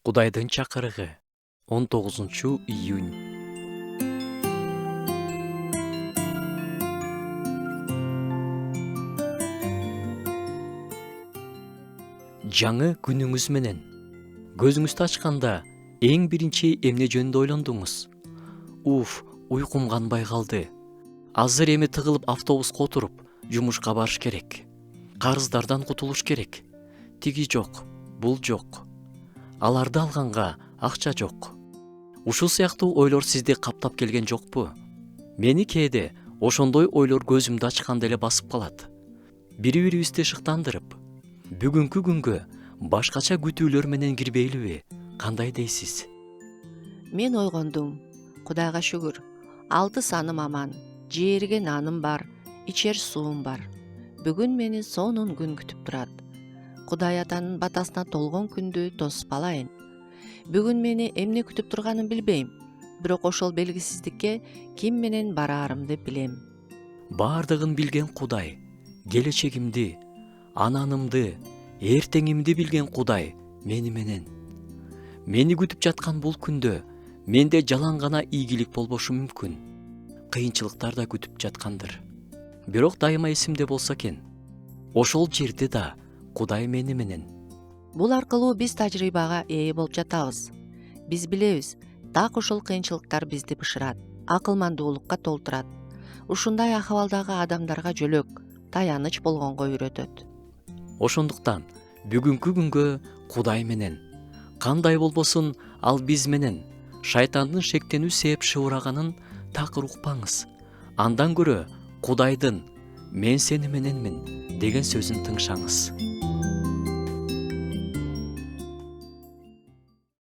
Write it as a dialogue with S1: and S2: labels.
S1: Кудайдын чакырыгы 19-июнь. Жаңы күнүңүз менен. Көзүңүздү ачканда эң биринчи эмне жөнүндө ойлондуңуз? Уйкум канбай калды. Азыр эми тыгылып автобуска отуруп, жумушка барыш керек. Карыздардан кутулуш керек. Тиги жок, бул жок. Аларды алганга акча жок. Ушул сыяктуу ойлор сизди каптап келген жокпу? Мени кээде ошондой ойлор көзүмдү ачканда эле басып калат. Бири-бирибизди шыктандырып, бүгүнкү күнгө башкача күтүүлөр менен кирбейлиби? Кандай дейсиз?
S2: Мен ойгондум. Кудайга шүгүр. 6 саным аман, жээрге наным бар, ичер суум бар. Бүгүн мени сонун күн күтүп турат. Кудай атанын батасына толгон күндү тоспалайын. Бүгүн мени эмне күтүп турганын билбейм, бирок ошол белгисиздикке ким менен бараарымды билем.
S1: Бардыгын билген Кудай, келечегимди, ананымды, эртеңимди билген Кудай мени менен. Мени күтүп жаткан бул күндө менде жалаң гана ийгилик болбошу мүмкүн. Кыйынчылыктар да күтүп жаткандыр. Бирок дайыма эсимде болсо экен, ошол жерде да Кудай мени менен.
S2: Бул аркылуу биз тажрыйбага ээ болуп жатабыз. Биз билебиз, так ушул кыйынчылыктар бизди бышырат, акылмандуулукка толтурат. Ушундай акыбалдагы адамдарга жөлөк, таяныч болгонго үйрөтөт.
S1: Ошондуктан бүгүнкү күнгө Кудай менен, кандай болбосун ал биз менен шайтандын шектенүү сээп шыбыраганын такыр укпаңыз. Андан көрө Кудайдын "Мен сени мененмин" деген сөзүн тыңшаңыз.